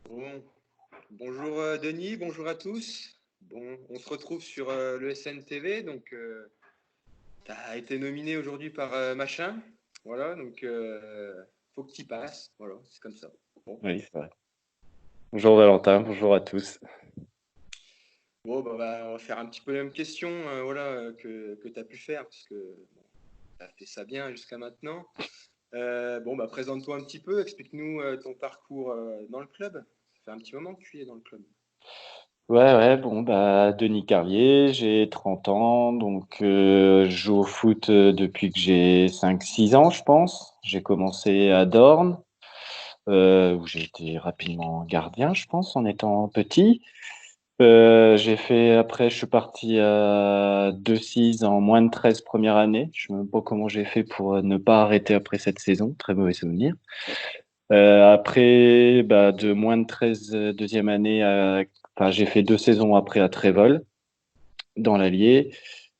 Bon, bonjour Denis, bonjour à tous. Bon, on se retrouve sur le SNTV, donc tu as été nominé aujourd'hui par Machin. Voilà, donc faut que tu passes. Voilà, c'est comme ça. Bon, Oui, c'est vrai. Bonjour Valentin, bonjour à tous. bon on va faire un petit peu la même question voilà, que tu as pu faire, parce que bon, tu as fait ça bien jusqu'à maintenant. Présente-toi un petit peu, explique-nous ton parcours dans le club. Ça fait un petit moment que tu es dans le club. Ouais, bon, Denis Carlier, j'ai 30 ans, donc je joue au foot depuis que j'ai 5 6 ans, je pense. J'ai commencé à Dorne, où j'ai été rapidement gardien, je pense, en étant petit. Après, je suis parti à 2-6 en moins de 13 première année. Je ne sais même pas comment j'ai fait pour ne pas arrêter après cette saison, très mauvais souvenir. Après, de moins de 13 deuxième année, enfin, j'ai fait 2 saisons après à Trévols, dans l'Allier.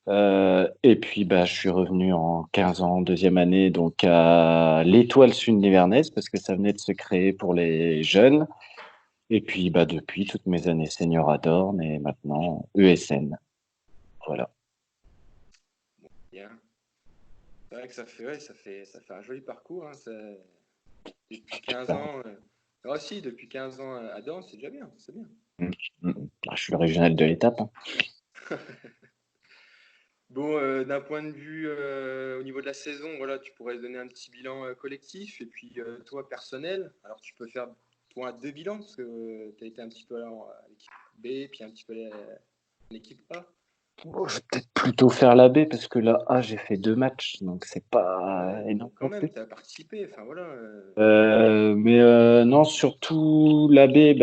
Et puis, je suis revenu en 15 ans, deuxième année, donc à l'Étoile Sud-Nivernaise, parce que ça venait de se créer pour les jeunes. Et puis, depuis, toutes mes années senior à Dorne et maintenant ESN. Voilà. Bien. C'est vrai que ouais, ça fait un joli parcours, hein, depuis 15 ans. Ah si, depuis 15 ans à Dorn, c'est déjà bien, c'est bien. Mm, je suis le régional de l'étape, hein. Bon, d'un point de vue au niveau de la saison, voilà, tu pourrais donner un petit bilan collectif et puis toi personnel. Alors tu peux faire toi deux bilans parce que tu as été un petit peu à l'équipe B puis un petit peu à l'équipe A. Bon, je vais peut-être plutôt faire la B parce que la A, j'ai fait 2 matchs, donc c'est pas Ouais, énorme quand non même, plus. tu as participé. Enfin voilà. Non, surtout la B,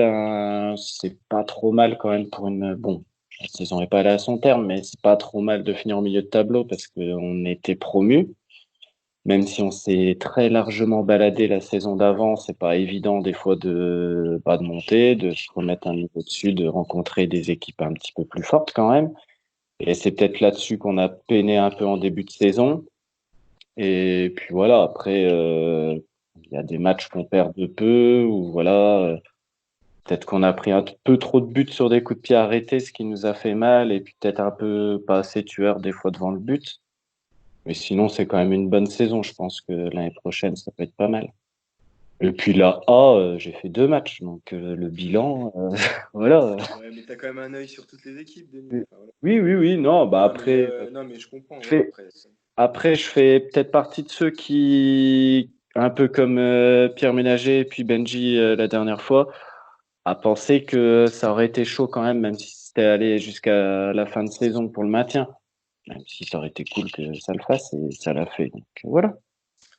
c'est pas trop mal quand même pour une. Bon, la saison n'est pas allée à son terme, mais c'est pas trop mal de finir au milieu de tableau parce qu'on était promu. Même si on s'est très largement baladé la saison d'avant, c'est pas évident des fois de monter, de se remettre un niveau dessus, de rencontrer des équipes un petit peu plus fortes quand même. Et c'est peut-être là-dessus qu'on a peiné un peu en début de saison. Et puis voilà, après, il y a des matchs qu'on perd de peu, ou voilà, peut-être qu'on a pris un peu trop de buts sur des coups de pied arrêtés, ce qui nous a fait mal, et puis peut-être un peu pas assez tueur des fois devant le but. Mais sinon, c'est quand même une bonne saison. Je pense que l'année prochaine, ça peut être pas mal. Et puis là, j'ai fait 2 matchs, donc le bilan, voilà. Ouais, mais tu as quand même un œil sur toutes les équipes, Denis. Enfin, voilà. Oui, oui, oui, non, après, Non, mais je comprends. je Ouais, fais, après, je fais peut-être partie de ceux qui, un peu comme Pierre Ménager et puis Benji la dernière fois, à penser que ça aurait été chaud quand même si c'était allé jusqu'à la fin de saison pour le maintien. Même si ça aurait été cool que ça le fasse et ça l'a fait. Donc voilà.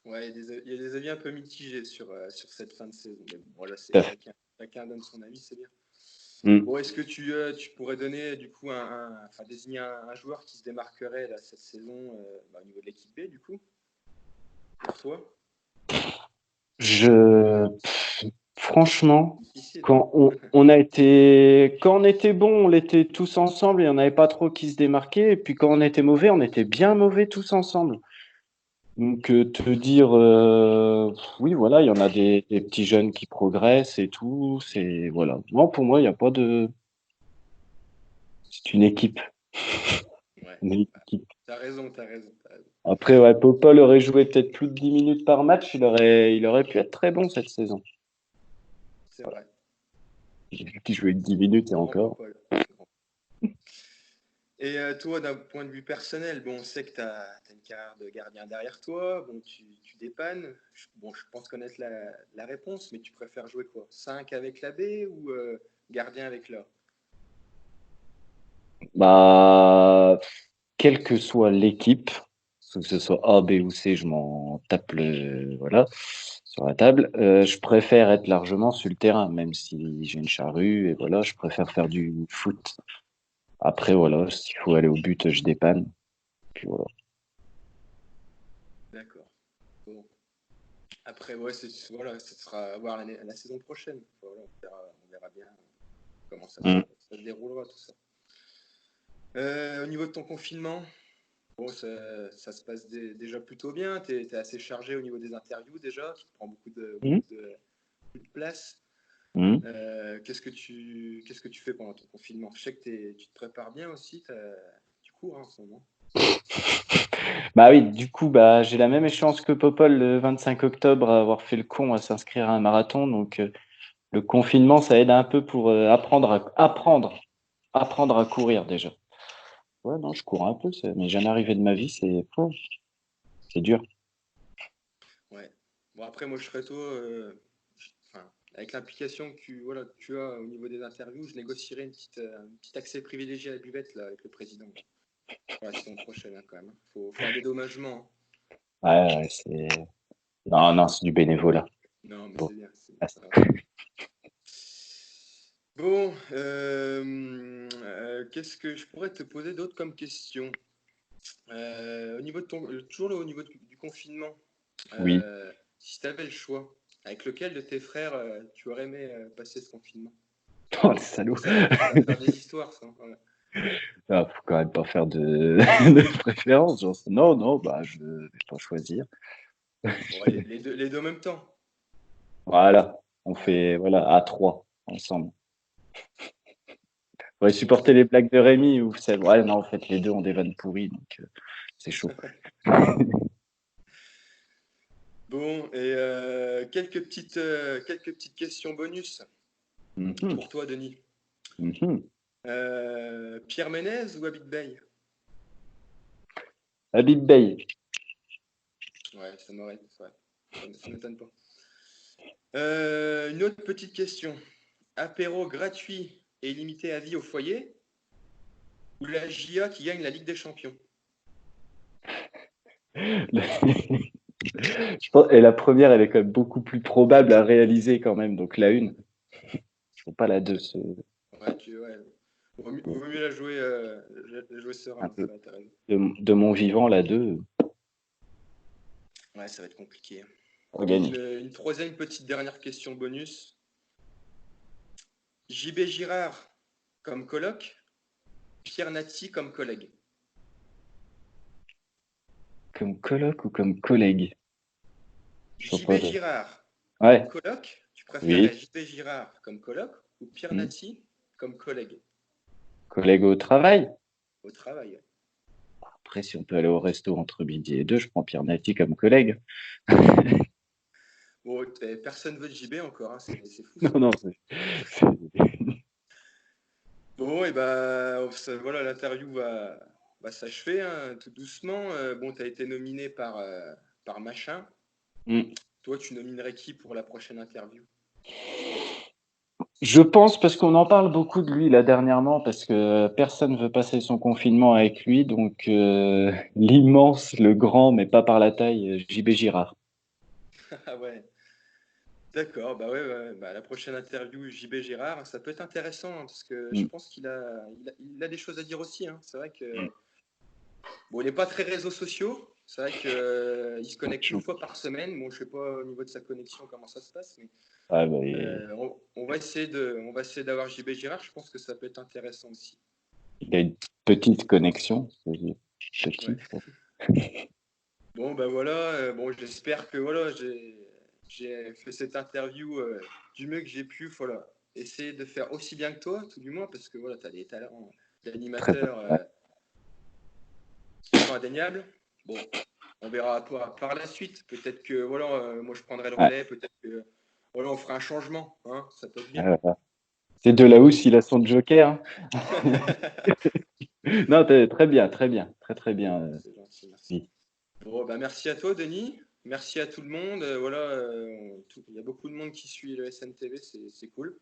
ouais, il y a des avis un peu mitigés sur cette fin de saison. Mais bon, voilà, Tout c'est à fait. chacun donne son avis, c'est bien. Mm. Bon, est-ce que tu pourrais donner du coup enfin, désigner un joueur qui se démarquerait là, cette saison au niveau de l'équipe B du coup pour toi? Je, Franchement, Difficile, hein? quand on était bon, on l'était tous ensemble et on n'avait pas trop qui se démarquait. Et puis quand on était mauvais, on était bien mauvais tous ensemble. Donc te dire, oui, voilà, il y en a des petits jeunes qui progressent et tout. C'est voilà. Non, pour moi, il n'y a pas de. C'est une équipe. Ouais, Une équipe. t'as raison, t'as raison, t'as raison. Après, ouais, Popol aurait joué peut-être plus de 10 minutes par match. Il aurait pu être très bon cette saison. C'est vrai. J'ai vu qu'il jouait 10 minutes et Grand encore. Popol. Et toi, d'un point de vue personnel, bon, on sait que tu as une carrière de gardien derrière toi, bon, tu dépannes. Bon, je pense connaître la réponse, mais tu préfères jouer quoi? 5 avec la B ou gardien avec l'A? Bah, quelle que soit l'équipe, que ce soit A, B ou C, je m'en tape voilà, sur la table. Je préfère être largement sur le terrain, même si j'ai une charrue et voilà, je préfère faire du foot. Après, voilà, s'il faut aller au but, je dépanne. Puis voilà. D'accord. Bon. Après, ouais, voilà, ce sera à voir la saison prochaine. Voilà, on verra bien comment Mm. ça se déroulera tout ça. Au niveau de ton confinement, bon, ça se passe déjà plutôt bien. Tu es assez chargé au niveau des interviews déjà. Tu prends beaucoup Mm. de place. Hmm. Qu'est-ce que tu fais pendant ton confinement? Je sais que tu te prépares bien aussi, tu cours en ce moment. Bah oui, du coup, bah, j'ai la même échéance que Popol le 25 octobre à avoir fait le con à s'inscrire à un marathon. Donc, le confinement, ça aide un peu pour apprendre à courir déjà. Ouais, non, je cours un peu, ça m'est jamais arrivé de ma vie, c'est dur. Ouais. Bon, après, moi, je serais toi. Enfin, avec l'implication voilà, que tu as au niveau des interviews, je négocierai un petit accès privilégié à la buvette là, avec le président pour la saison prochaine, hein, quand même. Faut un dédommagement, hein. Ouais, ouais, c'est. Non, non, c'est du bénévolat. Non, mais Bon. c'est bien. C'est Ah, bien. Bon, qu'est-ce que je pourrais te poser d'autre comme question? Au niveau de toujours au niveau du confinement, oui. si tu avais le choix, avec lequel de tes frères tu aurais aimé passer ce confinement? Oh, le salaud. Ça va faire des histoires, ça, hein, ouais. Ah, faut quand même pas faire de, de préférence. Genre, non, non, bah, je vais pas choisir. Bon, les deux en même temps. Voilà. On Allez. fait, voilà, à trois, ensemble. On va Bon, supporter les blagues de Rémi ou celle. Ouais, non, en fait, les deux ont des vannes pourries, donc c'est chaud. bon, et quelques petites questions bonus Mhm, pour toi, Denis. mhm. Pierre Ménez ou Habib Bey? Habib Bey. Ouais, ça m'étonne pas. Une autre petite question. Apéro gratuit et limité à vie au foyer ou la GIA qui gagne la Ligue des Champions? Et la première, elle est quand même beaucoup plus probable à réaliser quand même. Donc la une, je ne pas la deux. Ouais. Vaut mieux la jouer Un serein, peu. ça, t'as raison. De mon vivant, la deux, Ouais, ça va être compliqué. pas Et gagné. une troisième petite dernière question bonus. JB Girard comme coloc, Pierre Nati comme collègue. Comme coloc ou comme collègue? Je sais pas. JB Girard comme Ouais, coloc, tu préférerais oui. JB Girard comme coloc ou Pierre Hmm. Nati comme collègue Collègue au travail. au travail? Après, si on peut aller au resto entre midi et deux, je prends Pierre Nati comme collègue. Bon, personne veut de JB encore, hein, c'est fou Non, ça. non. C'est- Bon, et ben voilà, l'interview va s'achever, hein, tout doucement. Bon, tu as été nominé par Machin. Hmm. Toi, tu nominerais qui pour la prochaine interview? Je pense parce qu'on en parle beaucoup de lui là dernièrement parce que personne ne veut passer son confinement avec lui. Donc l'immense, le grand, mais pas par la taille, JB Girard. Ah ouais, d'accord. Bah ouais, bah, la prochaine interview JB Girard, ça peut être intéressant, hein, parce que je Hmm. pense qu'il a des choses à dire aussi, hein. C'est vrai que bon, il n'est pas très réseaux sociaux. C'est vrai qu'il il se connecte qu'une Chaud. fois par semaine. Bon, je sais pas au niveau de sa connexion comment ça se passe, mais Ah, bah, on va essayer d'avoir JB Girard. Je pense que ça peut être intéressant aussi. il a une petite connexion. Petit. Ouais. Bon, bah voilà. Bon, j'espère que voilà, j'ai fait cette interview du mieux que j'ai pu. Voilà, essayer de faire aussi bien que toi, tout du moins, parce que voilà, tu as des talents Très d'animateur ouais. qui sont indéniables. Bon, on verra par la suite. Peut-être que voilà, moi je prendrai le Ouais. relais. Peut-être que voilà, on fera un changement. Hein, ça peut être bien. Voilà. C'est de là où il a son joker. Hein. Non, très bien, très bien, très très bien. Bon, c'est gentil, merci. Oui. Bon, bah merci à toi, Denis. Merci à tout le monde. Voilà, il y a beaucoup de monde qui suit le SNTV, c'est cool.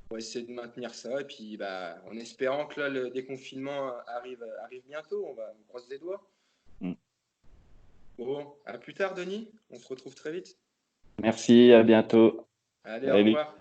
On va essayer de maintenir ça. Et puis, bah, en espérant que là, le déconfinement arrive bientôt, on croise les doigts. Mm. Bon, à plus tard, Denis. On se retrouve très vite. Merci, à bientôt. Allez, au Salut. revoir.